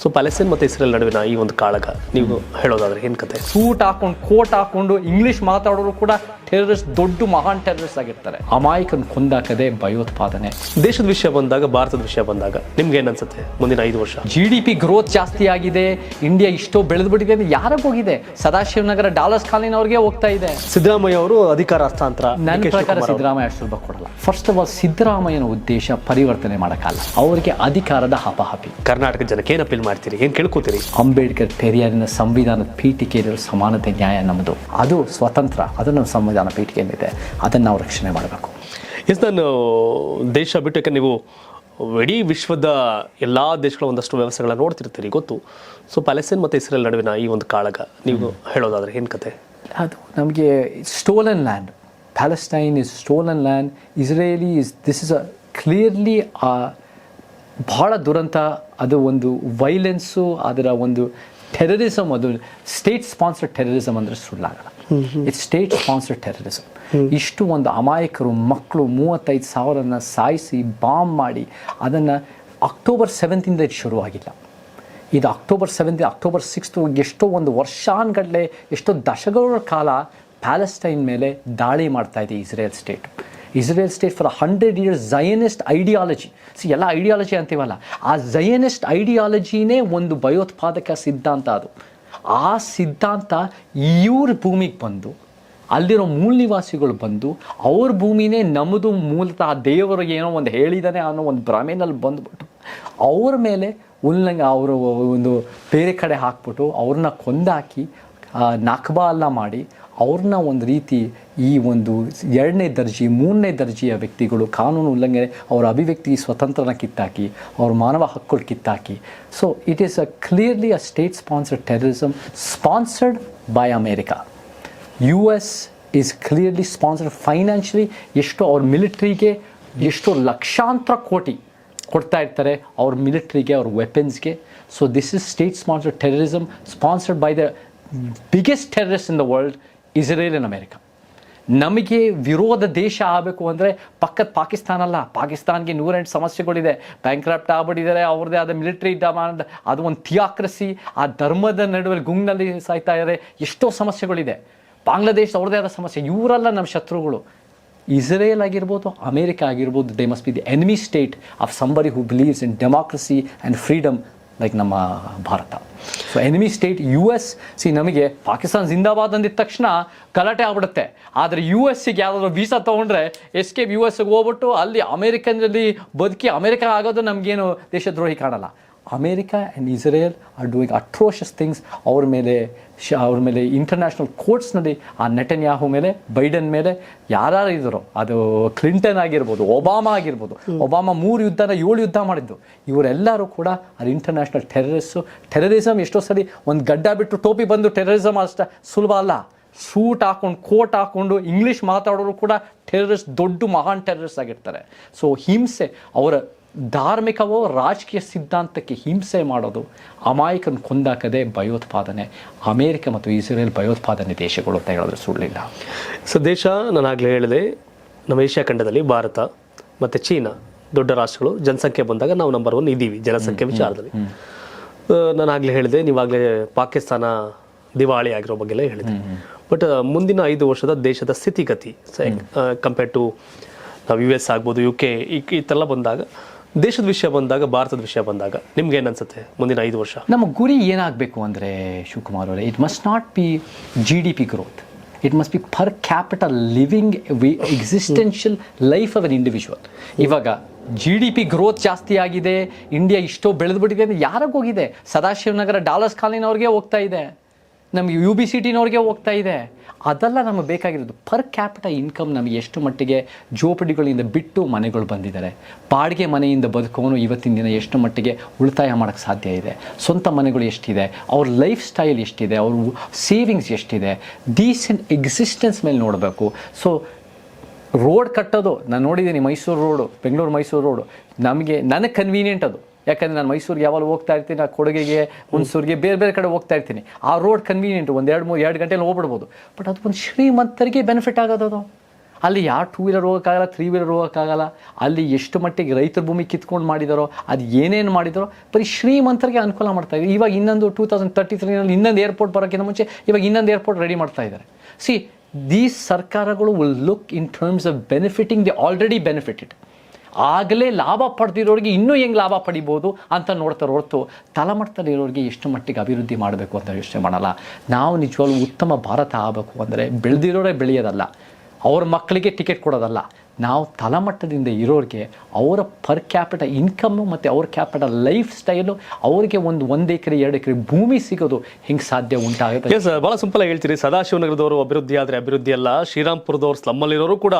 So Palestine ಮತ್ತು Israel ನಡುವಿನ ಈ ಒಂದು ಕಾಳಗ ನೀವು ಹೇಳೋದಾದ್ರೆ ಏನು ಕತೆ? ಸೂಟ್ ಹಾಕೊಂಡು ಕೋಟ್ ಹಾಕೊಂಡು ಇಂಗ್ಲಿಷ್ ಮಾತಾಡೋರು ಕೂಡ ಟೆರರಿಸ್ಟ್, ದೊಡ್ಡ ಮಹಾನ್ ಟೆರರಿಸ್ಟ್ ಆಗಿರ್ತಾರೆ. ಅಮಾಯಕನ ಕೊಂದಾಕದೆ ಭಯೋತ್ಪಾದನೆ. ದೇಶದ ವಿಷಯ ಬಂದಾಗ, ಭಾರತದ ವಿಷಯ ಬಂದಾಗ ನಿಮ್ಗೆ ಏನು ಅನ್ಸುತ್ತೆ ಮುಂದಿನ 5 ವರ್ಷ? GDP ಗ್ರೋತ್ ಜಾಸ್ತಿ ಆಗಿದೆ, ಇಂಡಿಯಾ ಇಷ್ಟೋ ಬೆಳೆದು ಬಿಟ್ಟಿದೆ ಅಂತ ಯಾರಿಗೆ ಹೋಗಿದೆ? ಸದಾಶಿವನಗರ ಡಾಲರ್ಸ್ ಕಾಲಿನವ್ರಿಗೆ ಹೋಗ್ತಾ ಇದೆ. ಸಿದ್ದರಾಮಯ್ಯ ಅವರು ಅಧಿಕಾರ ಹಸ್ತಾಂತರ, ನನ್ನ ಪ್ರಕಾರ ಸಿದ್ದರಾಮಯ್ಯ ಅಷ್ಟು ಸುಲಭ ಕೊಡಲ್ಲ. ಫಸ್ಟ್ ಆಫ್ ಆಲ್ ಸಿದ್ದರಾಮಯ್ಯನ ಉದ್ದೇಶ ಪರಿವರ್ತನೆ ಮಾಡೋಕ್ಕಲ್ಲ, ಅವರಿಗೆ ಅಧಿಕಾರದ ಹಪಾಹಪಿ. ಕರ್ನಾಟಕ ಜನಕ್ಕೆ ಏನು ಅಪೀಲ್ ಮಾಡ್ತೀರಿ, ಏನು ಕೇಳ್ಕೊತೀರಿ? ಅಂಬೇಡ್ಕರ್ ಪೆರಿಯಾರಿನ ಸಂವಿಧಾನದ ಪೀಠಿಕೆಯಲ್ಲಿರೋ ಸಮಾನತೆ ನ್ಯಾಯ ನಮ್ಮದು, ಅದು ಸ್ವತಂತ್ರ, ಅದು ನಮ್ಮ ಸಂವಿಧಾನ ಪೀಠಿಕೆಯಲ್ಲಿದೆ, ಅದನ್ನು ನಾವು ರಕ್ಷಣೆ ಮಾಡಬೇಕು. ನಾನು ದೇಶ ಬಿಟ್ಟು, ಯಾಕಂದ್ರೆ ನೀವು ಇಡೀ ವಿಶ್ವದ ಎಲ್ಲ ದೇಶಗಳ ಒಂದಷ್ಟು ವ್ಯವಸ್ಥೆಗಳನ್ನ ನೋಡ್ತಿರ್ತೀರಿ, ಗೊತ್ತು. ಸೊ ಪ್ಯಾಲೆಸ್ಟೈನ್ ಮತ್ತು ಇಸ್ರೇಲ್ ನಡುವಿನ ಈ ಒಂದು ಕಾಳಗ ನೀವು ಹೇಳೋದಾದ್ರೆ ಏನು ಕತೆ? ಅದು ನಮಗೆ stolen land. Palestine is stolen land, Israeli this is a clearly ಬಹಳ ದುರಂತ. ಅದು ಒಂದು ವೈಲೆನ್ಸು, ಅದರ ಒಂದು ಟೆರರಿಸಮ್, ಅದು ಸ್ಟೇಟ್ ಸ್ಪಾನ್ಸರ್ಡ್ ಟೆರರಿಸಮ್ ಅಂದರೆ ಸುಳ್ಳಾಗಲ್ಲ. It's state sponsored terrorism. ಇಷ್ಟು ಒಂದು ಅಮಾಯಕರು ಮಕ್ಕಳು 35,000 ಸಾಯಿಸಿ ಬಾಂಬ್ ಮಾಡಿ, ಅದನ್ನು ಅಕ್ಟೋಬರ್ 7 ಇದು ಶುರುವಾಗಿಲ್ಲ. ಇದು ಅಕ್ಟೋಬರ್ 7, ಅಕ್ಟೋಬರ್ 6 ಎಷ್ಟೋ ಒಂದು ವರ್ಷಾನ್ಗಟ್ಟಲೆ, ಎಷ್ಟೋ ದಶಕಗಳ ಕಾಲ ಪ್ಯಾಲೆಸ್ಟೈನ್ ಮೇಲೆ ದಾಳಿ ಮಾಡ್ತಾ ಇದೆ Israel state. Israel state for 100 years Zionist ideology, ಎಲ್ಲ ಐಡಿಯಾಲಜಿ ಅಂತೀವಲ್ಲ, ಆ ಝಯನಿಸ್ಟ್ ಐಡಿಯಾಲಜಿನೇ ಒಂದು ಭಯೋತ್ಪಾದಕ ಸಿದ್ಧಾಂತ. ಅದು ಆ ಸಿದ್ಧಾಂತ ಇವ್ರ ಭೂಮಿಗೆ ಬಂದು, ಅಲ್ಲಿರೋ ಮೂಲ ನಿವಾಸಿಗಳು ಬಂದು, ಅವ್ರ ಭೂಮಿನೇ ನಮ್ಮದು ಮೂಲತಃ ದೇವರು ಏನೋ ಒಂದು ಹೇಳಿದಾನೆ ಅನ್ನೋ ಒಂದು ಭ್ರಮೆನಲ್ಲಿ ಬಂದುಬಿಟ್ಟು ಅವ್ರ ಮೇಲೆ ಅವರು ಒಂದು ಬೇರೆ ಕಡೆ ಹಾಕ್ಬಿಟ್ಟು ಅವ್ರನ್ನ ಕೊಂದಾಕಿ ನಕ್ಬಾ ಎಲ್ಲ ಮಾಡಿ, ಅವ್ರನ್ನ ಒಂದು ರೀತಿ ಈ ಒಂದು 2ನೇ ದರ್ಜೆ 3ನೇ ದರ್ಜೆಯ ವ್ಯಕ್ತಿಗಳು, ಕಾನೂನು ಉಲ್ಲಂಘನೆ, ಅವರ ಅಭಿವ್ಯಕ್ತಿ ಸ್ವತಂತ್ರನ ಕಿತ್ತಾಕಿ, ಅವ್ರ ಮಾನವ ಹಕ್ಕುಗಳು ಕಿತ್ತಾಕಿ. So it is clearly a state sponsored terrorism sponsored by America. US is clearly sponsored financially. ಎಷ್ಟೋ ಅವ್ರ ಮಿಲಿಟ್ರಿಗೆ ಎಷ್ಟೋ ಲಕ್ಷಾಂತರ ಕೋಟಿ ಕೊಡ್ತಾ ಇರ್ತಾರೆ ಅವ್ರ ಮಿಲಿಟ್ರಿಗೆ, ಅವ್ರ ವೆಪನ್ಸ್ಗೆ. So this is state sponsored terrorism sponsored by the biggest terrorist in the world, Israel and America. ನಮಗೆ ವಿರೋಧ ದೇಶ ಆಗಬೇಕು ಅಂದರೆ ಪಕ್ಕದ ಪಾಕಿಸ್ತಾನ ಅಲ್ಲ. ಪಾಕಿಸ್ತಾನ್ಗೆ 108 ಸಮಸ್ಯೆಗಳಿದೆ, ಬ್ಯಾಂಕ್ರಾಪ್ಟ್ ಆಗ್ಬಿಟ್ಟಿದ್ದಾರೆ, ಅವ್ರದ್ದೇ ಆದ ಮಿಲಿಟ್ರಿ ಡಿಮಾಂಡ್, ಅದು ಒಂದು ಥಿಯಾಕ್ರಸಿ, ಆ ಧರ್ಮದ ನಡುವೆ ಗುಂಗ್ನಲ್ಲಿ ಸಾಯ್ತಾ ಇದ್ದಾರೆ, ಎಷ್ಟೋ ಸಮಸ್ಯೆಗಳಿದೆ. ಬಾಂಗ್ಲಾದೇಶ ಅವ್ರದ್ದೇ ಆದ ಸಮಸ್ಯೆ. ಇವರೆಲ್ಲ ನಮ್ಮ ಶತ್ರುಗಳು. ಇಸ್ರೇಲ್ ಆಗಿರ್ಬೋದು, ಅಮೇರಿಕಾ ಆಗಿರ್ಬೋದು, they must be the enemy state of somebody who believes in democracy and freedom like ನಮ್ಮ Bharat. So enemy state US. ನಮಗೆ ಪಾಕಿಸ್ತಾನ ಜಿಂದಾಬಾದ್ ಅಂದಿದ ತಕ್ಷಣ ಗಲಾಟೆ ಆಗ್ಬಿಡುತ್ತೆ. ಆದರೆ US ಯಾವುದಾದ್ರು ವೀಸಾ ತೊಗೊಂಡ್ರೆ ಎಸ್ಕೇಪ್ US ಹೋಗ್ಬಿಟ್ಟು ಅಲ್ಲಿ ಅಮೇರಿಕನ್ನಲ್ಲಿ ಬದುಕಿ ಅಮೇರಿಕಾ ಆಗೋದು ನಮಗೇನು ದೇಶದ್ರೋಹಿ ಕಾಣಲ್ಲ. America and Israel are doing atrocious things. ಅವ್ರ ಮೇಲೆ ಇಂಟರ್ನ್ಯಾಷನಲ್ ಕೋರ್ಟ್ಸ್ನಲ್ಲಿ ಆ ನೆಟನ್ಯಾಹು ಮೇಲೆ, ಬೈಡನ್ ಮೇಲೆ ಯಾರು ಇದ್ದರು, ಅದು ಕ್ಲಿಂಟನ್ ಆಗಿರ್ಬೋದು, ಒಬಾಮಾ ಆಗಿರ್ಬೋದು. ಒಬಾಮಾ 3 ಯುದ್ಧನ 7 ಯುದ್ಧ ಮಾಡಿದ್ದು. ಇವರೆಲ್ಲರೂ ಕೂಡ ಅದು ಇಂಟರ್ನ್ಯಾಷನಲ್ ಟೆರರಿಸಮ್. ಎಷ್ಟೋ ಸರಿ ಒಂದು ಗಡ್ಡ ಬಿಟ್ಟು ಟೋಪಿ ಬಂದು ಟೆರರಿಸಮ್ ಅಷ್ಟೇ ಸುಲಭ ಅಲ್ಲ. ಸೂಟ್ ಹಾಕೊಂಡು ಕೋಟ್ ಹಾಕೊಂಡು ಇಂಗ್ಲೀಷ್ ಮಾತಾಡೋರು ಕೂಡ ಟೆರರಿಸ್ಟ್, ದೊಡ್ಡ ಮಹಾನ್ ಟೆರರಿಸ್ಟ್ ಆಗಿರ್ತಾರೆ. ಸೊ ಹಿಂಸೆ, ಅವರ ಧಾರ್ಮಿಕವೋ ರಾಜಕೀಯ ಸಿದ್ಧಾಂತಕ್ಕೆ ಹಿಂಸೆ ಮಾಡೋದು, ಅಮಾಯಕನ ಕೊಂದಾಕದೆ ಭಯೋತ್ಪಾದನೆ. ಅಮೇರಿಕ ಮತ್ತು ಇಸ್ರೇಲ್ ಭಯೋತ್ಪಾದನೆ ದೇಶಗಳು ಅಂತ ಹೇಳಿದ್ರೆ ಸುಳ್ಳಿಲ್ಲ. ಸೊ ದೇಶ, ನಾನು ಆಗಲೇ ಹೇಳಿದೆ, ನಮ್ಮ ಏಷ್ಯಾ ಖಂಡದಲ್ಲಿ ಭಾರತ ಮತ್ತು ಚೀನಾ ದೊಡ್ಡ ರಾಷ್ಟ್ರಗಳು. ಜನಸಂಖ್ಯೆ ಬಂದಾಗ ನಾವು ನಂಬರ್ 1 ಇದ್ದೀವಿ ಜನಸಂಖ್ಯೆ ವಿಚಾರದಲ್ಲಿ. ನಾನು ಆಗಲೇ ಹೇಳಿದೆ, ನೀವಾಗಲೇ ಪಾಕಿಸ್ತಾನ ದಿವಾಳಿ ಆಗಿರೋ ಬಗ್ಗೆ ಎಲ್ಲ ಹೇಳಿದೆ. ಬಟ್ ಮುಂದಿನ 5 ವರ್ಷದ ದೇಶದ ಸ್ಥಿತಿಗತಿ ಕಂಪೇರ್ ಟು ನಾವು US ಆಗ್ಬೋದು, UK ಈ ಥರ ಬಂದಾಗ, ದೇಶದ ವಿಷಯ ಬಂದಾಗ, ಭಾರತದ ವಿಷಯ ಬಂದಾಗ ನಿಮ್ಗೆ ಏನು ಅನ್ಸುತ್ತೆ ಮುಂದಿನ 5 ವರ್ಷ? ನಮ್ಮ ಗುರಿ ಏನಾಗಬೇಕು ಅಂದರೆ ಶಿವಕುಮಾರ್ ಅವರೇ, it must not be GDP growth, it must B for capital living existential life of an individual. ಇವಾಗ GDP ಗ್ರೋತ್ ಜಾಸ್ತಿ ಆಗಿದೆ, ಇಂಡಿಯಾ ಇಷ್ಟೋ ಬೆಳೆದು ಬಿಟ್ಟಿದೆ ಅಂತ ಯಾರಿಗೆ ಹೋಗಿದೆ? ಸದಾಶಿವನಗರ ಡಾಲರ್ಸ್ ಕಾಲಿನವ್ರಿಗೆ ಹೋಗ್ತಾ ಇದೆ, ನಮಗೆ UBCTನವ್ರಿಗೆ ಹೋಗ್ತಾ ಇದೆ. ಅದೆಲ್ಲ ನಮಗೆ ಬೇಕಾಗಿರೋದು ಪರ್ ಕ್ಯಾಪಿಟ ಇನ್ಕಮ್. ನಮಗೆ ಎಷ್ಟು ಮಟ್ಟಿಗೆ ಜೋಪಡಿಗಳಿಂದ ಬಿಟ್ಟು ಮನೆಗಳು ಬಂದಿದ್ದಾರೆ, ಬಾಡಿಗೆ ಮನೆಯಿಂದ ಬದುಕೋನು ಇವತ್ತಿನ ದಿನ ಎಷ್ಟು ಮಟ್ಟಿಗೆ ಉಳಿತಾಯ ಮಾಡೋಕ್ಕೆ ಸಾಧ್ಯ ಇದೆ, ಸ್ವಂತ ಮನೆಗಳು ಎಷ್ಟಿದೆ, ಅವ್ರ ಲೈಫ್ ಸ್ಟೈಲ್ ಎಷ್ಟಿದೆ, ಅವ್ರ ಸೇವಿಂಗ್ಸ್ ಎಷ್ಟಿದೆ, ಡೀಸೆಂಟ್ ಎಕ್ಸಿಸ್ಟೆನ್ಸ್ ಮೇಲೆ ನೋಡಬೇಕು. ಸೊ ರೋಡ್ ಕಟ್ಟೋದು ನಾನು ನೋಡಿದ್ದೀನಿ, ಮೈಸೂರು ರೋಡು, ಬೆಂಗಳೂರು ಮೈಸೂರು ರೋಡು ನನಗೆ ಕನ್ವೀನಿಯೆಂಟ್ ಅದು. ಯಾಕಂದರೆ ನಾನು ಮೈಸೂರಿಗೆ ಯಾವಾಗ ಹೋಗ್ತಾ ಇರ್ತೀನಿ, ಆ ಕೊಡಗಿಗೆ, ಹುಣಸೂರಿಗೆ, ಬೇರೆ ಬೇರೆ ಕಡೆ ಹೋಗ್ತಾ ಇರ್ತೀನಿ. ಆ ರೋಡ್ ಕನ್ವೀನಿಯೆಂಟ್, 2 ಗಂಟೆಯಲ್ಲಿ ಹೋಗ್ಬಿಡ್ಬೋದು. ಬಟ್ ಅದು ಒಂದು ಶ್ರೀಮಂತರಿಗೆ ಬೆನಿಫಿಟ್ ಆಗೋದು. ಅದು ಅಲ್ಲಿ ಯಾರು 2 ವೀಲರ್ ಹೋಗೋಕ್ಕಾಗಲ್ಲ, 3 ವೀಲರ್ ಹೋಗೋಕ್ಕಾಗಲ್ಲ. ಅಲ್ಲಿ ಎಷ್ಟು ಮಟ್ಟಿಗೆ ರೈತರ ಭೂಮಿ ಕಿತ್ಕೊಂಡು ಮಾಡಿದಾರೋ, ಅದು ಏನೇನು ಮಾಡಿದಾರೋ, ಬರೀ ಶ್ರೀಮಂತರಿಗೆ ಅನುಕೂಲ ಮಾಡ್ತಾ ಇದ್ದಾರೆ. ಇವಾಗ ಇನ್ನೊಂದು 2033ನಲ್ಲಿ ಇನ್ನೊಂದು ಏರ್ಪೋರ್ಟ್ ಬರೋಕ್ಕಿಂತ ಮುಂಚೆ ಇವಾಗ ಇನ್ನೊಂದು ಏರ್ಪೋರ್ಟ್ ರೆಡಿ ಮಾಡ್ತಾ ಇದ್ದಾರೆ. ಸಿ, ದೀಸ್ ಸರ್ಕಾರಗಳು will look in terms of benefiting the already benefited. ಆಗಲೇ ಲಾಭ ಪಡೆದಿರೋರಿಗೆ ಇನ್ನೂ ಹೆಂಗೆ ಲಾಭ ಪಡಿಬೋದು ಅಂತ ನೋಡ್ತಾರೆ ಹೊರತು ತಳಮಟ್ಟದಲ್ಲಿರೋರಿಗೆ ಎಷ್ಟು ಮಟ್ಟಿಗೆ ಅಭಿವೃದ್ಧಿ ಮಾಡಬೇಕು ಅಂತ ಯೋಚನೆ ಮಾಡಲ್ಲ. ನಾವು ನಿಜವಾಗ್ಲೂ ಉತ್ತಮ ಭಾರತ ಆಗಬೇಕು ಅಂದರೆ ಬೆಳೆದಿರೋರೇ ಬೆಳೆಯೋದಲ್ಲ, ಅವ್ರ ಮಕ್ಕಳಿಗೆ ಟಿಕೆಟ್ ಕೊಡೋದಲ್ಲ. ನಾವು ತಳಮಟ್ಟದಿಂದ ಇರೋರಿಗೆ ಅವರ ಪರ್ ಕ್ಯಾಪಿಟಲ್ ಇನ್ಕಮ್ಮು ಮತ್ತು ಅವ್ರ ಕ್ಯಾಪಿಟಲ್ ಲೈಫ್ ಸ್ಟೈಲು, ಅವ್ರಿಗೆ ಒಂದು ಎಕರೆ 2 ಎಕರೆ ಭೂಮಿ ಸಿಗೋದು ಹೆಂಗೆ ಸಾಧ್ಯ ಉಂಟಾಗುತ್ತೆ? ಎಸ್, ಭಾಳ ಸಿಂಪಲ್ ಆಗಿ ಹೇಳ್ತೀರಿ. ಸದಾಶಿವನಗರದವರು ಅಭಿವೃದ್ಧಿ ಆದರೆ ಅಭಿವೃದ್ಧಿ ಅಲ್ಲ, ಶ್ರೀರಾಮ್ಪುರದವ್ರು ಸ್ಲಮ್ಮಲ್ಲಿರೋರು ಕೂಡ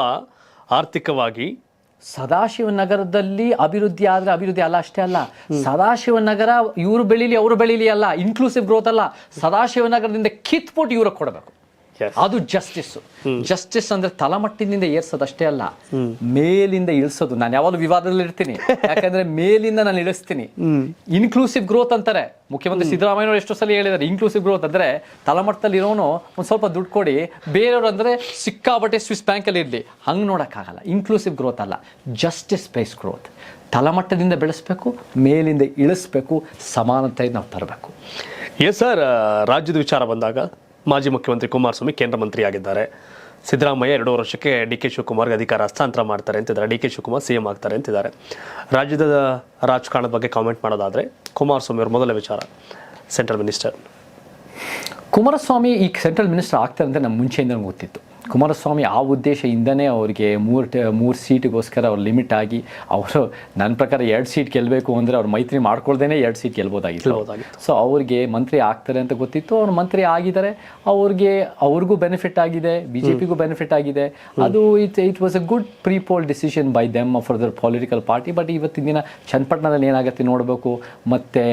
ಆರ್ಥಿಕವಾಗಿ ಸದಾಶಿವನಗರದಲ್ಲಿ ಅಭಿವೃದ್ಧಿ ಆದರೆ ಅಭಿವೃದ್ಧಿ ಅಲ್ಲ, ಅಷ್ಟೇ ಅಲ್ಲ. ಸದಾಶಿವನಗರ ಇವರು ಬೆಳೀಲಿ ಅವರು ಬೆಳೀಲಿ ಅಲ್ಲ, ಇನ್ಕ್ಲೂಸಿವ್ ಗ್ರೋತ್ ಅಲ್ಲ. ಸದಾಶಿವನಗರದಿಂದ ಕಿತ್ಬಿಟ್ಟು ಇವ್ರಿಗೆ ಕೊಡಬೇಕು. ಅದು ಜಸ್ಟಿಸ್ ಅಂದ್ರೆ ತಳಮಟ್ಟದಿಂದ ಏರ್ಸೋದಷ್ಟೇ ಅಲ್ಲ, ಮೇಲಿಂದ ಇಳಿಸೋದು. ನಾನು ಯಾವಾಗಲೂ ವಿವಾದದಲ್ಲಿ ಇರ್ತೀನಿ, ಯಾಕಂದ್ರೆ ಮೇಲಿಂದ ನಾನು ಇಳಿಸ್ತೀನಿ. ಇನ್ಕ್ಲೂಸಿವ್ ಗ್ರೋತ್ ಅಂತಾರೆ ಮುಖ್ಯಮಂತ್ರಿ ಸಿದ್ದರಾಮಯ್ಯನವರು ಎಷ್ಟೋ ಸಲ ಹೇಳಿದ್ದಾರೆ. ಇನ್ಕ್ಲೂಸಿವ್ ಗ್ರೋತ್ ಅಂದ್ರೆ ತಳಮಟ್ಟದಲ್ಲಿ ಇರೋನು ಒಂದು ಸ್ವಲ್ಪ ದುಡ್ಡು ಕೊಡಿ, ಬೇರೆಯವರು ಅಂದ್ರೆ ಸಿಕ್ಕಾಬಟ್ಟೆ ಸ್ವಿಸ್ ಬ್ಯಾಂಕಲ್ಲಿ ಇರಲಿ, ಹಂಗೆ ನೋಡೋಕ್ಕಾಗಲ್ಲ. ಇನ್ಕ್ಲೂಸಿವ್ ಗ್ರೋತ್ ಅಲ್ಲ, ಜಸ್ಟಿಸ್ ಬೇಸ್ಡ್ ಗ್ರೋತ್. ತಳಮಟ್ಟದಿಂದ ಬೆಳೆಸಬೇಕು, ಮೇಲಿಂದ ಇಳಿಸ್ಬೇಕು, ಸಮಾನತೆ ನಾವು ತರಬೇಕು. ಎಸ್ ಸರ್, ರಾಜ್ಯದ ವಿಚಾರ ಬಂದಾಗ ಮಾಜಿ ಮುಖ್ಯಮಂತ್ರಿ ಕುಮಾರಸ್ವಾಮಿ ಕೇಂದ್ರ ಮಂತ್ರಿ ಆಗಿದ್ದಾರೆ. ಸಿದ್ದರಾಮಯ್ಯ 2 ವರ್ಷಕ್ಕೆ ಡಿ.ಕೆ. ಶಿವಕುಮಾರ್ಗೆ ಅಧಿಕಾರ ಹಸ್ತಾಂತರ ಮಾಡ್ತಾರೆ ಅಂತಿದ್ದಾರೆ. ಡಿ.ಕೆ. ಶಿವಕುಮಾರ್ CM ಆಗ್ತಾರೆ ಅಂತಿದ್ದಾರೆ. ರಾಜ್ಯದ ರಾಜಕಾರಣದ ಬಗ್ಗೆ ಕಾಮೆಂಟ್ ಮಾಡೋದಾದರೆ ಕುಮಾರಸ್ವಾಮಿ ಅವ್ರ ಮೊದಲ ವಿಚಾರ ಸೆಂಟ್ರಲ್ ಮಿನಿಸ್ಟರ್. ಕುಮಾರಸ್ವಾಮಿ ಈ ಸೆಂಟ್ರಲ್ ಮಿನಿಸ್ಟರ್ ಆಗ್ತಾರೆ ಅಂತ ನಮ್ಮ ಮುಂಚೆಯಿಂದ ಗೊತ್ತಿತ್ತು. ಕುಮಾರಸ್ವಾಮಿ ಆ ಉದ್ದೇಶದಿಂದನೇ ಅವರಿಗೆ 3 ಸೀಟಿಗೋಸ್ಕರ ಅವ್ರು ಲಿಮಿಟ್ ಆಗಿ, ಅವರು ನನ್ನ ಪ್ರಕಾರ 2 ಸೀಟ್ ಗೆಲ್ಲಬೇಕು ಅಂದರೆ ಅವ್ರು ಮೈತ್ರಿ ಮಾಡ್ಕೊಳ್ದೇನೆ 2 ಸೀಟ್ ಗೆಲ್ಬೋದಾಗಿತ್ತು. ಸೊ ಅವ್ರಿಗೆ ಮಂತ್ರಿ ಆಗ್ತಾರೆ ಅಂತ ಗೊತ್ತಿತ್ತು. ಅವ್ರು ಮಂತ್ರಿ ಆಗಿದ್ದಾರೆ, ಅವ್ರಿಗೂ ಬೆನಿಫಿಟ್ ಆಗಿದೆ, BJPಗೂ ಬೆನಿಫಿಟ್ ಆಗಿದೆ. ಅದು it was a good pre-poll decision by them for there political party. But ಇವತ್ತಿನ ದಿನ ಚನ್ನಪಟ್ಟಣದಲ್ಲಿ ಏನಾಗುತ್ತೆ ನೋಡಬೇಕು. ಮತ್ತು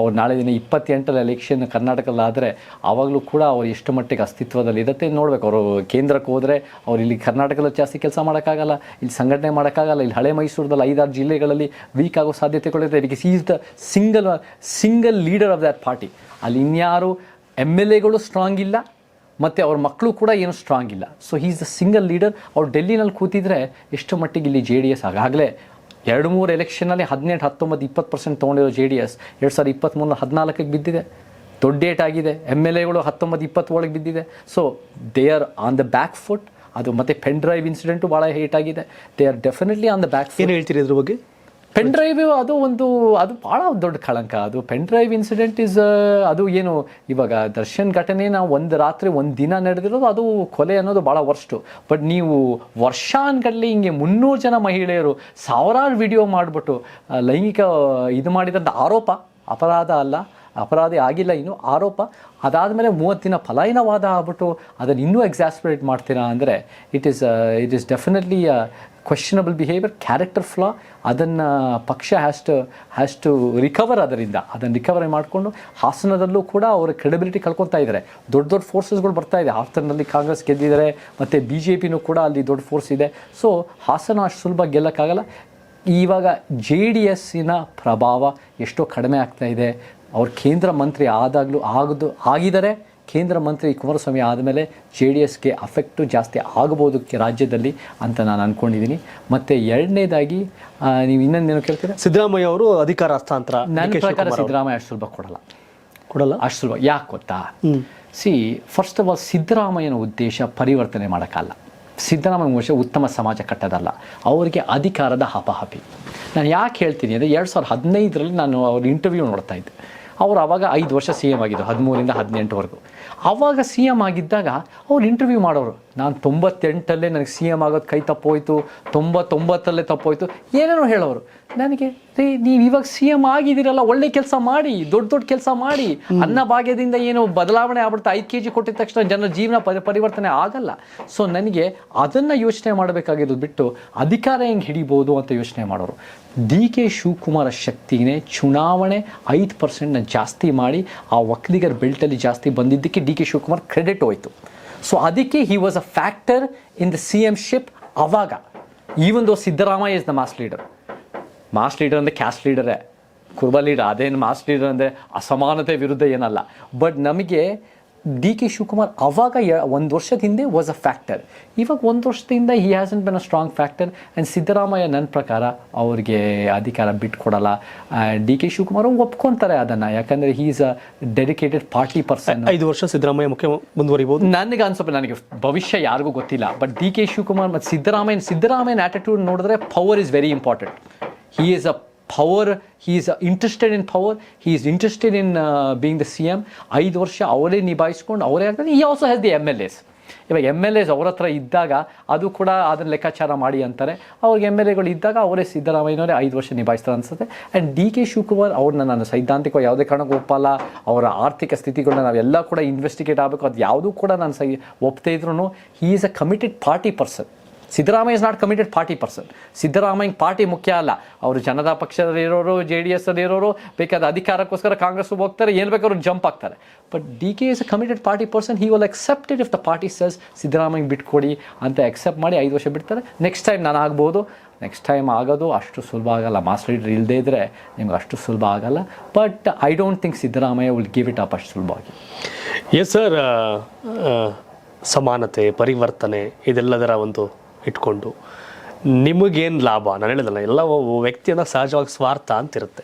ಅವ್ರು ನಾಳೆ ದಿನ 28ರಲ್ಲಿ ಎಲೆಕ್ಷನ್ ಕರ್ನಾಟಕದಲ್ಲಾದರೆ ಆವಾಗಲೂ ಕೂಡ ಅವ್ರು ಎಷ್ಟು ಮಟ್ಟಿಗೆ ಅಸ್ತಿತ್ವದಲ್ಲಿ ಇರುತ್ತೆ ನೋಡಬೇಕು. ಅವರು ಕೇಂದ್ರಕ್ಕೆ ಹೋದರೆ ಅವ್ರು ಇಲ್ಲಿ ಕರ್ನಾಟಕದಲ್ಲಿ ಜಾಸ್ತಿ ಕೆಲಸ ಮಾಡೋಕ್ಕಾಗಲ್ಲ, ಇಲ್ಲಿ ಸಂಘಟನೆ ಮಾಡೋಕ್ಕಾಗಲ್ಲ. ಇಲ್ಲಿ ಹಳೆ ಮೈಸೂರದಲ್ಲಿ 5-6 ಜಿಲ್ಲೆಗಳಲ್ಲಿ ವೀಕ್ ಆಗೋ ಸಾಧ್ಯತೆಗಳಿದೆ. ಇದಕ್ಕೆ is the single leader of that party. ಅಲ್ಲಿ ಇನ್ಯಾರು MLAಗಳು ಸ್ಟ್ರಾಂಗ್ ಇಲ್ಲ, ಮತ್ತು ಅವ್ರ ಮಕ್ಕಳು ಕೂಡ ಏನು ಸ್ಟ್ರಾಂಗ್ ಇಲ್ಲ. So is the single leader. ಅವ್ರು ಡೆಲ್ಲಿನಲ್ಲಿ ಕೂತಿದ್ರೆ ಎಷ್ಟು ಮಟ್ಟಿಗೆ ಇಲ್ಲಿ JDS ಆಗಾಗಲೇ 2-3 ಎಲೆಕ್ಷನಲ್ಲಿ 18, 19, 20% ತೊಗೊಂಡಿರೋ JDS 2023 14ಕ್ಕೆ ಬಿದ್ದಿದೆ. ದೊಡ್ಡ ಡೇಟ್ ಆಗಿದೆ. MLAಗಳು 19-20 ಒಳಗೆ ಬಿದ್ದಿದೆ. So they are on the back foot. ಅದು ಮತ್ತು ಪೆನ್ ಡ್ರೈವ್ ಇನ್ಸಿಡೆಂಟು ಭಾಳ ಹೇಟ್ ಆಗಿದೆ. They are definitely on the back foot. ಏನು ಹೇಳ್ತೀರಿ ಇದ್ರ ಬಗ್ಗೆ? ಪೆನ್ ಡ್ರೈವ್ ಅದು ಭಾಳ ದೊಡ್ಡ ಕಳಂಕ. ಅದು ಪೆನ್ ಡ್ರೈವ್ ಇನ್ಸಿಡೆಂಟ್ ಅದು ಏನು ಇವಾಗ ದರ್ಶನ್ ಘಟನೆ ನಾವು ಒಂದು ರಾತ್ರಿ 1 ದಿನ ನಡೆದಿರೋದು, ಅದು ಕೊಲೆ ಅನ್ನೋದು ಭಾಳ ವರ್ಸ್ಟು. ಬಟ್ ನೀವು ವರ್ಷಾನ್ಗಟ್ಟಲೆ ಹಿಂಗೆ 300 ಜನ ಮಹಿಳೆಯರು ಸಾವಿರಾರು ವಿಡಿಯೋ ಮಾಡಿಬಿಟ್ಟು ಲೈಂಗಿಕ ಇದು ಮಾಡಿದಂಥ ಆರೋಪ, ಅಪರಾಧ ಅಲ್ಲ, ಅಪರಾಧಿ ಆಗಿಲ್ಲ ಇನ್ನು, ಆರೋಪ. ಅದಾದಮೇಲೆ 30 ದಿನ ಪಲಾಯನವಾದ ಆಗ್ಬಿಟ್ಟು ಅದನ್ನು ಇನ್ನೂ ಎಕ್ಸಾಸ್ಪರೇಟ್ ಮಾಡ್ತೀರಾ ಅಂದರೆ it is definitely questionable behaviour, character flaw. ಅದನ್ನು ಪಕ್ಷ ಹ್ಯಾಸ್ ಟು ರಿಕವರ್. ಅದನ್ನು ರಿಕವರಿ ಮಾಡಿಕೊಂಡು ಹಾಸನದಲ್ಲೂ ಕೂಡ ಅವರ ಕ್ರೆಡಿಬಿಲಿಟಿ ಕಳ್ಕೊತಾ ಇದ್ದಾರೆ. ದೊಡ್ಡ ಫೋರ್ಸಸ್ಗಳು ಬರ್ತಾ ಇದೆ. ಹಾಸನದಲ್ಲಿ ಕಾಂಗ್ರೆಸ್ ಗೆದ್ದಿದ್ದಾರೆ, ಮತ್ತು BJPನೂ ಕೂಡ ಅಲ್ಲಿ ದೊಡ್ಡ ಫೋರ್ಸ್ ಇದೆ. ಸೊ ಹಾಸನ ಅಷ್ಟು ಸುಲಭ ಗೆಲ್ಲಕ್ಕಾಗಲ್ಲ. ಇವಾಗ JDSನ ಪ್ರಭಾವ ಎಷ್ಟೋ ಕಡಿಮೆ ಆಗ್ತಾ ಇದೆ. ಅವ್ರು ಕೇಂದ್ರ ಮಂತ್ರಿ ಆಗಿದ್ದಾರೆ. ಕೇಂದ್ರ ಮಂತ್ರಿ ಕುಮಾರಸ್ವಾಮಿ ಆದಮೇಲೆ JDSಗೆ ಅಫೆಕ್ಟು ಜಾಸ್ತಿ ಆಗ್ಬೋದು ರಾಜ್ಯದಲ್ಲಿ ಅಂತ ನಾನು ಅಂದ್ಕೊಂಡಿದ್ದೀನಿ. ಮತ್ತು ಎರಡನೇದಾಗಿ ನೀವು ಇನ್ನೊಂದೇನು ಕೇಳ್ತೀರಾ? ಸಿದ್ದರಾಮಯ್ಯ ಅವರು ಅಧಿಕಾರ ಹಸ್ತಾಂತರ ನನ್ನ ಪ್ರಕಾರ ಸಿದ್ದರಾಮಯ್ಯ ಅಷ್ಟು ಸುಲಭ ಕೊಡಲ್ಲ. ಅಷ್ಟು ಸುಲಭ ಯಾಕೆ ಗೊತ್ತಾ? ಫಸ್ಟ್ ಆಫ್ ಆಲ್ ಸಿದ್ದರಾಮಯ್ಯನ ಉದ್ದೇಶ ಪರಿವರ್ತನೆ ಮಾಡೋಕ್ಕಲ್ಲ. ಸಿದ್ದರಾಮಯ್ಯ ಉದ್ದೇಶ ಉತ್ತಮ ಸಮಾಜ ಕಟ್ಟೋದಲ್ಲ, ಅವರಿಗೆ ಅಧಿಕಾರದ ಹಪಾಹಪಿ. ನಾನು ಯಾಕೆ ಹೇಳ್ತೀನಿ ಅಂದರೆ 2015ರಲ್ಲಿ ನಾನು ಅವ್ರ ಇಂಟರ್ವ್ಯೂ ನೋಡ್ತಾ ಇದ್ದೆ. ಅವರು ಆವಾಗ 5 ವರ್ಷ CM ಆಗಿದ್ದು, 13ರಿಂದ 18ವರೆಗೂ. ಆವಾಗ CM ಆಗಿದ್ದಾಗ ಅವ್ರು ಇಂಟರ್ವ್ಯೂ ಮಾಡೋರು. ನಾನು 98ಅಲ್ಲೇ ನನಗೆ CM ಆಗೋದು ಕೈ ತಪ್ಪೋಯ್ತು, 99ಅಲ್ಲೇ ತಪ್ಪೋಯ್ತು, ಏನೇನೋ ಹೇಳೋರು. ನನಗೆ ನೀವು ಇವಾಗ CM ಆಗಿದ್ದೀರಲ್ಲ, ಒಳ್ಳೆ ಕೆಲಸ ಮಾಡಿ, ದೊಡ್ಡ ಕೆಲಸ ಮಾಡಿ. ಅನ್ನಭಾಗ್ಯದಿಂದ ಏನು ಬದಲಾವಣೆ ಆಗ್ಬಿಡ್ತಾ, 5 kg ಕೊಟ್ಟಿದ ತಕ್ಷಣ ಜನರ ಜೀವನ ಪರಿವರ್ತನೆ ಆಗಲ್ಲ. ಸೊ ನನಗೆ ಅದನ್ನು ಯೋಚನೆ ಮಾಡಬೇಕಾಗಿರೋದು ಬಿಟ್ಟು ಅಧಿಕಾರ ಹೆಂಗೆ ಹಿಡಿಬೋದು ಅಂತ ಯೋಚನೆ ಮಾಡೋರು. DK ಶಿವಕುಮಾರ ಶಕ್ತಿನೇ ಚುನಾವಣೆ 5% ಜಾಸ್ತಿ ಮಾಡಿ ಆ ಒಕ್ಕಲಿಗರ ಬೆಲ್ಟಲ್ಲಿ ಜಾಸ್ತಿ ಬಂದಿದ್ದಕ್ಕೆ DK ಶಿವಕುಮಾರ್ ಕ್ರೆಡಿಟ್ ಹೋಯಿತು. ಸೊ ಅದಕ್ಕೆ he was a factor in the CMಶಿಪ್. ಆವಾಗ even though Siddaramaiah is the mass leader ಅಂದರೆ ಕ್ಯಾಸ್ಟ್ ಲೀಡರೇ, ಕುರುಬ ಲೀಡರ್. ಅದೇನು ಮಾಸ್ ಲೀಡರ್ ಅಂದರೆ ಅಸಮಾನತೆ ವಿರುದ್ಧ ಏನಲ್ಲ. ಬಟ್ ನಮಗೆ ಡಿ ಕೆ ಶಿವಕುಮಾರ್ ಅವಾಗ ಒಂದು ವರ್ಷದ ಹಿಂದೆ ವಾಸ್ ಅ ಫ್ಯಾಕ್ಟರ್. ಇವಾಗ ಒಂದು ವರ್ಷದಿಂದ he has been a strong factor. And Siddaramaiah ನನ್ನ ಪ್ರಕಾರ ಅವ್ರಿಗೆ ಅಧಿಕಾರ ಬಿಟ್ಕೊಡಲ್ಲ. ಡಿ ಕೆ ಶಿವಕುಮಾರ್ ಒಪ್ಕೊತಾರೆ ಅದನ್ನು, ಯಾಕಂದರೆ he is a dedicated party person. 5 ವರ್ಷ ಸಿದ್ದರಾಮಯ್ಯ ಮುಖ್ಯ ಮುಂದುವರಿಬಹುದು ನನಗೆ ಅನ್ಸಪ್ಪ, ನನಗೆ ಭವಿಷ್ಯ ಯಾರಿಗೂ ಗೊತ್ತಿಲ್ಲ. ಬಟ್ ಡಿ ಕೆ ಶಿವಕುಮಾರ್ ಮತ್ತು ಸಿದ್ದರಾಮಯ್ಯನ ಆಟಿಟ್ಯೂಡ್ ನೋಡಿದ್ರೆ power is very important. He is a power, he is interested in power, he is interested in being the CM. 5 ವರ್ಷ ಅವರೇ ನಿಭಾಯಿಸ್ಕೊಂಡು ಅವರೇ ಆಗ್ತದೆ. he also has the MLAs. ಇವಾಗ MLAs ಅವ್ರ ಹತ್ರ ಇದ್ದಾಗ ಅದು ಕೂಡ ಅದನ್ನು ಲೆಕ್ಕಾಚಾರ ಮಾಡಿ ಅಂತಾರೆ. ಅವ್ರಿಗೆ MLAಗಳು ಇದ್ದಾಗ ಅವರೇ ಸಿದ್ದರಾಮಯ್ಯನವರೇ 5 ವರ್ಷ ನಿಭಾಯಿಸ್ತಾರೆ ಅನಿಸುತ್ತೆ. ಆ್ಯಂಡ್ ಡಿ ಕೆ ಶಿವಕುಮಾರ್ ಅವ್ರನ್ನ ನಾನು ಸೈದ್ಧಾಂತಿಕವಾಗಿ ಯಾವುದೇ ಕಾರಣಕ್ಕೂ ಒಪ್ಪಲ್ಲ. ಅವರ ಆರ್ಥಿಕ ಸ್ಥಿತಿಗಳನ್ನ ನಾವೆಲ್ಲ ಕೂಡ ಇನ್ವೆಸ್ಟಿಗೇಟ್ ಆಗಬೇಕು, ಅದು ಯಾವುದೂ ಕೂಡ ನಾನು ಒಪ್ಪದೇ ಇದ್ರೂ he is a committed party person. Siddaramaiah is not committed party person. Siddaramaiah party ಮುಖ್ಯ ಅಲ್ಲ. ಅವರು ಜನತಾ ಪಕ್ಷದಲ್ಲಿ ಇರೋರು, JDS ಅಲ್ಲಿ ಇರೋರು, ಬೇಕಾದ ಅಧಿಕಾರಕ್ಕೋಸ್ಕರ ಕಾಂಗ್ರೆಸ್ ಹೋಗ್ತಾರೆ, ಏನು ಬೇಕಾದ್ರೂ ಜಂಪ್ ಆಗ್ತಾರೆ. But D K is a committed party person. He will accept it if the party says Siddaramaiah ಬಿಟ್ಕೊಡಿ ಅಂತ ಅಕ್ಸೆಪ್ಟ್ ಮಾಡಿ 5 ವರ್ಷ ಬಿಡ್ತಾರೆ. ನೆಕ್ಸ್ಟ್ ಟೈಮ್ ನಾನು ಆಗ್ಬೋದು. ನೆಕ್ಸ್ಟ್ ಟೈಮ್ ಆಗೋದು ಅಷ್ಟು ಸುಲಭ ಆಗಲ್ಲ. ಮಾಸ್ ಲೀಡರ್ ಇಲ್ಲದೇ ಇದ್ದರೆ ನಿಮ್ಗೆ ಅಷ್ಟು ಸುಲಭ ಆಗಲ್ಲ. But I don't think Siddaramaiah will give it up ಅಷ್ಟು ಸುಲಭವಾಗಿ. ಎಸ್ ಸರ್, ಸಮಾನತೆ, ಪರಿವರ್ತನೆ ಇದೆಲ್ಲದರ ಒಂದು ಇಟ್ಕೊಂಡು ನಿಮಗೇನು ಲಾಭ? ನಾನು ಹೇಳಿದಲ್ಲ, ಎಲ್ಲ ವ್ಯಕ್ತಿಯನ್ನ ಸಹಜವಾಗಿ ಸ್ವಾರ್ಥ ಅಂತಿರುತ್ತೆ.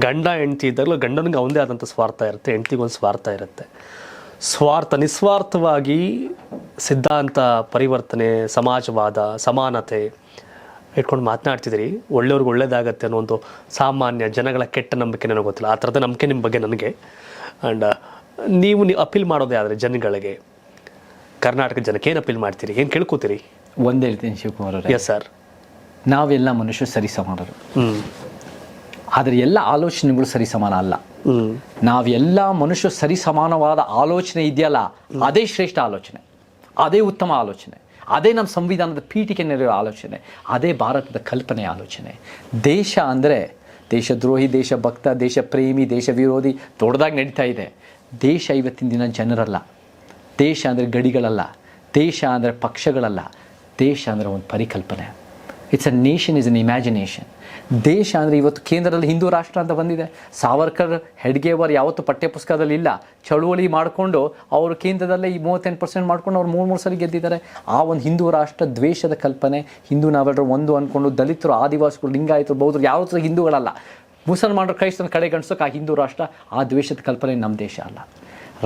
ಗಂಡ ಹೆಂಡ್ತಿ ಇದ್ದಾಗಲೂ ಗಂಡನಿಗೆ ಅವನದೇ ಆದಂಥ ಸ್ವಾರ್ಥ ಇರುತ್ತೆ, ಹೆಂಡ್ತಿಗೊಂದು ಸ್ವಾರ್ಥ ಇರುತ್ತೆ. ನಿಸ್ವಾರ್ಥವಾಗಿ ಸಿದ್ಧಾಂತ, ಪರಿವರ್ತನೆ, ಸಮಾಜವಾದ, ಸಮಾನತೆ ಇಟ್ಕೊಂಡು ಮಾತನಾಡ್ತಿದ್ದೀರಿ. ಒಳ್ಳೆಯವ್ರಿಗೆ ಒಳ್ಳೇದಾಗತ್ತೆ ಅನ್ನೋ ಒಂದು ಸಾಮಾನ್ಯ ಜನಗಳ ಕೆಟ್ಟ ನಂಬಿಕೆ ನನಗೆ ಗೊತ್ತಿಲ್ಲ. ಆ ಥರದ ನಂಬಿಕೆ ನಿಮ್ಮ ಬಗ್ಗೆ ನನಗೆ. ಆ್ಯಂಡ್ ನೀವು ಅಪೀಲ್ ಮಾಡೋದೇ ಆದರೆ ಜನಗಳಿಗೆ, ಕರ್ನಾಟಕ ಜನಕ್ಕೆ ಏನು ಅಪೀಲ್ ಮಾಡ್ತೀರಿ, ಏನು ಕೇಳ್ಕೊತೀರಿ? ಒಂದೇ ಹೇಳ್ತೀನಿ ಶಿವಕುಮಾರ್ ಅವರೇ. ಎಸ್ ಸರ್, ನಾವೆಲ್ಲ ಮನುಷ್ಯರು ಸರಿ ಸಮಾನರು. ಆದರೆ ಎಲ್ಲ ಆಲೋಚನೆಗಳು ಸರಿ ಸಮಾನ ಅಲ್ಲ. ನಾವೆಲ್ಲ ಮನುಷ್ಯರು ಸರಿ ಸಮಾನವಾದ ಆಲೋಚನೆ ಇದೆಯಲ್ಲ, ಅದೇ ಶ್ರೇಷ್ಠ ಆಲೋಚನೆ, ಅದೇ ಉತ್ತಮ ಆಲೋಚನೆ, ಅದೇ ನಮ್ಮ ಸಂವಿಧಾನದ ಪೀಠಿಕೆಯಲ್ಲಿರೋ ಆಲೋಚನೆ, ಅದೇ ಭಾರತದ ಕಲ್ಪನೆ ಆಲೋಚನೆ. ದೇಶ ಅಂದರೆ ದೇಶದ್ರೋಹಿ, ದೇಶಭಕ್ತ, ದೇಶ ಪ್ರೇಮಿ, ದೇಶ ವಿರೋಧಿ ದೊಡ್ಡದಾಗಿ ನಡೀತಾ ಇದೆ. ದೇಶ ಇವತ್ತಿನ ದಿನ ಜನರಲ್ಲ. ದೇಶ ಅಂದರೆ ಗಡಿಗಳಲ್ಲ. ದೇಶ ಅಂದರೆ ಪಕ್ಷಗಳಲ್ಲ. ದೇಶ ಅಂದರೆ ಒಂದು ಪರಿಕಲ್ಪನೆ. It's a nation is an imagination. ದೇಶ ಅಂದರೆ ಇವತ್ತು ಕೇಂದ್ರದಲ್ಲಿ ಹಿಂದೂ ರಾಷ್ಟ್ರ ಅಂತ ಬಂದಿದೆ. ಸಾವರ್ಕರ್, ಹೆಡ್ಗೇವರ್ ಯಾವತ್ತು ಪಠ್ಯಪುಸ್ತಕದಲ್ಲಿ ಇಲ್ಲ. ಚಳುವಳಿ ಮಾಡಿಕೊಂಡು ಅವರು ಕೇಂದ್ರದಲ್ಲೇ ಈ 38% ಮಾಡ್ಕೊಂಡು ಅವ್ರು 3 ಸಲ ಗೆದ್ದಿದ್ದಾರೆ. ಆ ಒಂದು ಹಿಂದೂ ರಾಷ್ಟ್ರ ದ್ವೇಷದ ಕಲ್ಪನೆ. ಹಿಂದೂ ನಾವೆಲ್ಲರೂ ಒಂದು ಅಂದ್ಕೊಂಡು ದಲಿತರು, ಆದಿವಾಸಿಗಳು, ಲಿಂಗಾಯತರು, ಬೌದ್ಧರು ಯಾವತ್ತೂ ಹಿಂದೂಗಳಲ್ಲ. ಮುಸಲ್ಮಾನರು, ಕ್ರೈಸ್ತನ ಕಡೆಗಣಿಸೋಕೆ ಆ ಹಿಂದೂ ರಾಷ್ಟ್ರ, ಆ ದ್ವೇಷದ ಕಲ್ಪನೆ ನಮ್ಮ ದೇಶ ಅಲ್ಲ.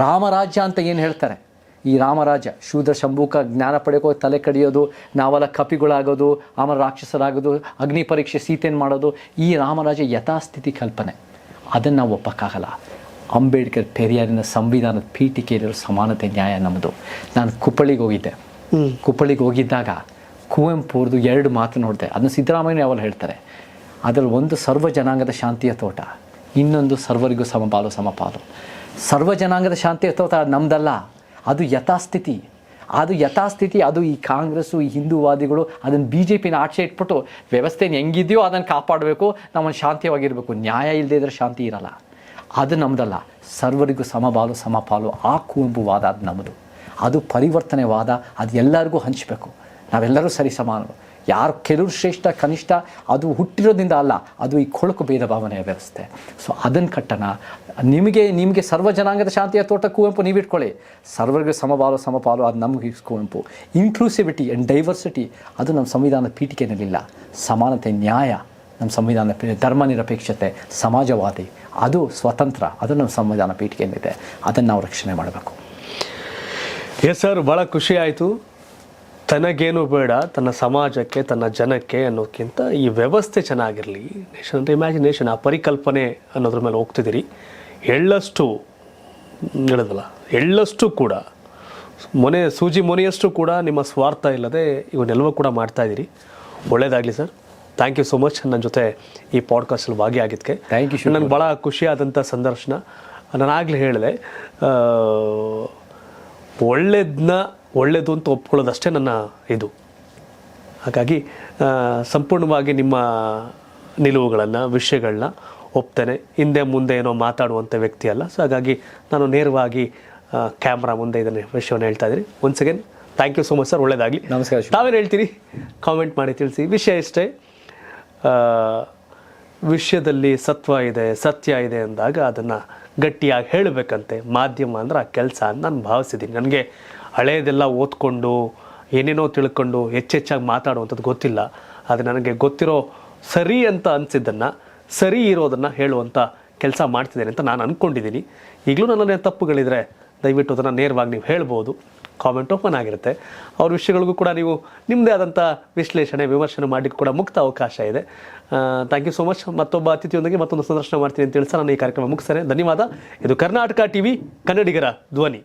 ರಾಮರಾಜ್ಯ ಅಂತ ಏನು ಹೇಳ್ತಾರೆ, ಈ ರಾಮರಾಜ ಶೂದ್ರ ಶಂಭೂಕ ಜ್ಞಾನ ಪಡೆಯೋ ತಲೆ ಕಡಿಯೋದು, ನಾವೆಲ್ಲ ಕಪಿಗಳಾಗೋದು, ಆಮೇಲೆ ರಾಕ್ಷಸರಾಗೋದು, ಅಗ್ನಿ ಪರೀಕ್ಷೆ ಸೀತೆಯನ್ನು ಮಾಡೋದು, ಈ ರಾಮರಾಜ ಯಥಾಸ್ಥಿತಿ ಕಲ್ಪನೆ. ಅದನ್ನು ನಾವು ಒಪ್ಪಕ್ಕಾಗಲ್ಲ. ಅಂಬೇಡ್ಕರ್, ಪೆರಿಯಾರಿನ ಸಂವಿಧಾನದ ಪೀಠಿಕೆಯಲ್ಲಿರೋ ಸಮಾನತೆ, ನ್ಯಾಯ ನಮ್ಮದು. ನಾನು ಕುಪ್ಪಳಿಗೆ ಹೋಗಿದ್ದೆ. ಕುಪ್ಪಳಿಗೆ ಹೋಗಿದ್ದಾಗ ಕುವೆಂಪು ಅವ್ರದ್ದು 2 ಮಾತು ನೋಡಿದೆ. ಅದನ್ನು ಸಿದ್ದರಾಮಯ್ಯ ಯಾವಾಗ ಹೇಳ್ತಾರೆ. ಅದರಲ್ಲಿ ಒಂದು ಸರ್ವ ಜನಾಂಗದ ಶಾಂತಿಯ ತೋಟ, ಇನ್ನೊಂದು ಸರ್ವರಿಗೂ ಸಮಪಾಲು ಸಮಪಾಲು. ಸರ್ವ ಜನಾಂಗದ ಶಾಂತಿಯ ತೋಟ ನಮ್ಮದಲ್ಲ, ಅದು ಯಥಾಸ್ಥಿತಿ. ಅದು ಈ ಕಾಂಗ್ರೆಸ್ಸು, ಈ ಹಿಂದೂವಾದಿಗಳು ಅದನ್ನು BJPನ ಆಚೆ ಇಟ್ಬಿಟ್ಟು ವ್ಯವಸ್ಥೆನ ಹೆಂಗಿದೆಯೋ ಅದನ್ನು ಕಾಪಾಡಬೇಕು, ನಮ್ಮನ್ನು ಶಾಂತಿಯಾಗಿರಬೇಕು. ನ್ಯಾಯ ಇಲ್ಲದೇ ಇದ್ರೆ ಶಾಂತಿ ಇರಲ್ಲ. ಅದು ನಮ್ಮದಲ್ಲ. ಸರ್ವರಿಗೂ ಸಮಬಾಲು ಸಮಪಾಲು, ಆ ಕುವೆಂಪು ವಾದ ಅದು ನಮ್ಮದು. ಅದು ಪರಿವರ್ತನೆ ವಾದ. ಅದು ಎಲ್ಲರಿಗೂ ಹಂಚಬೇಕು. ನಾವೆಲ್ಲರೂ ಸರಿ ಸಮಾನರು. ಯಾರು ಕೆಲವರು ಶ್ರೇಷ್ಠ ಕನಿಷ್ಠ ಅದು ಹುಟ್ಟಿರೋದ್ರಿಂದ ಅಲ್ಲ, ಅದು ಈ ಕೊಳಕು ಭೇದ ಭಾವನೆಯ ವ್ಯವಸ್ಥೆ. ಸೊ ಅದನ್ನು ಕಟ್ಟಣ. ನಿಮಗೆ ಸರ್ವ ಜನಾಂಗದ ಶಾಂತಿಯ ತೋಟ ಕುವೆಂಪು ನೀವಿಟ್ಕೊಳ್ಳಿ. ಸರ್ವರಿಗೂ ಸಮಬಾಲು ಸಮಪಾಲು ಅದು ನಮಗೆ ಕುವೆಂಪು. ಇನ್ಕ್ಲೂಸಿವಿಟಿ ಆ್ಯಂಡ್ ಡೈವರ್ಸಿಟಿ ಅದು ನಮ್ಮ ಸಂವಿಧಾನದ ಪೀಠಿಕೆಯಲ್ಲಿಲ್ಲ. ಸಮಾನತೆ, ನ್ಯಾಯ ನಮ್ಮ ಸಂವಿಧಾನ, ಧರ್ಮ ನಿರಪೇಕ್ಷತೆ, ಸಮಾಜವಾದಿ, ಅದು ಸ್ವತಂತ್ರ, ಅದು ನಮ್ಮ ಸಂವಿಧಾನ ಪೀಠಿಕೆಯಲ್ಲಿದೆ. ಅದನ್ನು ನಾವು ರಕ್ಷಣೆ ಮಾಡಬೇಕು. ಎಸ್ ಸರ್, ಭಾಳ ಖುಷಿ ಆಯಿತು. ತನಗೇನು ಬೇಡ, ತನ್ನ ಸಮಾಜಕ್ಕೆ, ತನ್ನ ಜನಕ್ಕೆ ಅನ್ನೋದಕ್ಕಿಂತ ಈ ವ್ಯವಸ್ಥೆ ಚೆನ್ನಾಗಿರಲಿ, ನೇಷನ್ ಅಂದರೆ ಇಮ್ಯಾಜಿನೇಷನ್, ಆ ಪರಿಕಲ್ಪನೆ ಅನ್ನೋದ್ರ ಮೇಲೆ ಹೋಗ್ತಿದ್ದೀರಿ. ಎಳ್ಳಷ್ಟು ಹೇಳಿದಲ್ಲ, ಎಳ್ಳಷ್ಟು ಕೂಡ ಸೂಜಿ ಮೊನೆಯಷ್ಟು ಕೂಡ ನಿಮ್ಮ ಸ್ವಾರ್ಥ ಇಲ್ಲದೆ ಇವನ್ನೆಲ್ಲವೂ ಕೂಡ ಮಾಡ್ತಾಯಿದ್ದೀರಿ. ಒಳ್ಳೆಯದಾಗಲಿ sir. Thank you so much ನನ್ನ ಜೊತೆ ಈ ಪಾಡ್ಕಾಸ್ಟಲ್ಲಿ ಭಾಗಿಯಾಗಿದ್ದಕ್ಕೆ. Thank you. ನನಗೆ ಭಾಳ ಖುಷಿಯಾದಂಥ ಸಂದರ್ಶನ. ನಾನು ಆಗಲೇ ಹೇಳಿದೆ, ಒಳ್ಳೆಯದು ಅಂತ ಒಪ್ಕೊಳ್ಳೋದಷ್ಟೇ ನನ್ನ ಇದು. ಹಾಗಾಗಿ ಸಂಪೂರ್ಣವಾಗಿ ನಿಮ್ಮ ನಿಲುವುಗಳನ್ನು, ವಿಷಯಗಳನ್ನ ಒಪ್ತೇನೆ. ಹಿಂದೆ ಮುಂದೆ ಏನೋ ಮಾತಾಡುವಂಥ ವ್ಯಕ್ತಿ ಅಲ್ಲ. ಸೊ ಹಾಗಾಗಿ ನಾನು ನೇರವಾಗಿ ಕ್ಯಾಮ್ರಾ ಮುಂದೆ ಇದನ್ನು ವಿಷಯವನ್ನು ಹೇಳ್ತಾ ಇದ್ದೀನಿ. Once again thank you so much sir. ಒಳ್ಳೆಯದಾಗಲಿ. ನಮಸ್ಕಾರ. ತಾವೇನು ಹೇಳ್ತೀರಿ ಕಾಮೆಂಟ್ ಮಾಡಿ ತಿಳಿಸಿ. ವಿಷಯ ಇಷ್ಟೇ, ವಿಷಯದಲ್ಲಿ ಸತ್ವ ಇದೆ, ಸತ್ಯ ಇದೆ ಅಂದಾಗ ಅದನ್ನು ಗಟ್ಟಿಯಾಗಿ ಹೇಳಬೇಕಂತೆ ಮಾಧ್ಯಮ ಅಂದ್ರೆ ಆ ಕೆಲಸ ಅಂತ ನಾನು ಭಾವಿಸಿದ್ದೀನಿ. ನನಗೆ ಹಳೆಯದೆಲ್ಲ ಓದ್ಕೊಂಡು ಏನೇನೋ ತಿಳ್ಕೊಂಡು ಹೆಚ್ಚೆಚ್ಚಾಗಿ ಮಾತಾಡುವಂಥದ್ದು ಗೊತ್ತಿಲ್ಲ. ಅದು ನನಗೆ ಗೊತ್ತಿರೋ ಸರಿ ಅಂತ ಅನಿಸಿದ್ದನ್ನು, ಸರಿ ಇರೋದನ್ನು ಹೇಳುವಂಥ ಕೆಲಸ ಮಾಡ್ತಿದ್ದೇನೆ ಅಂತ ನಾನು ಅಂದ್ಕೊಂಡಿದ್ದೀನಿ. ಈಗಲೂ ನನ್ನಲ್ಲಿ ತಪ್ಪುಗಳಿದ್ರೆ ದಯವಿಟ್ಟು ಅದನ್ನು ನೇರವಾಗಿ ನೀವು ಹೇಳ್ಬೋದು. ಕಾಮೆಂಟ್ ಓಪನ್ ಆಗಿರುತ್ತೆ. ಅವ್ರ ವಿಷಯಗಳಿಗೂ ಕೂಡ ನೀವು ನಿಮ್ಮದೇ ಆದಂಥ ವಿಶ್ಲೇಷಣೆ, ವಿಮರ್ಶನೆ ಮಾಡಲಿಕ್ಕೆ ಕೂಡ ಮುಕ್ತ ಅವಕಾಶ ಇದೆ. Thank you so much. ಮತ್ತೊಬ್ಬ ಅತಿಥಿಯೊಂದಿಗೆ ಮತ್ತೊಂದು ಸಂದರ್ಶನ ಮಾಡ್ತೀನಿ ಅಂತ ತಿಳಿಸ ನಾನು ಈ ಕಾರ್ಯಕ್ರಮ ಮುಗಿಸ್ತೇನೆ. ಧನ್ಯವಾದ. ಇದು ಕರ್ನಾಟಕ ಟಿವಿ, ಕನ್ನಡಿಗರ ಧ್ವನಿ.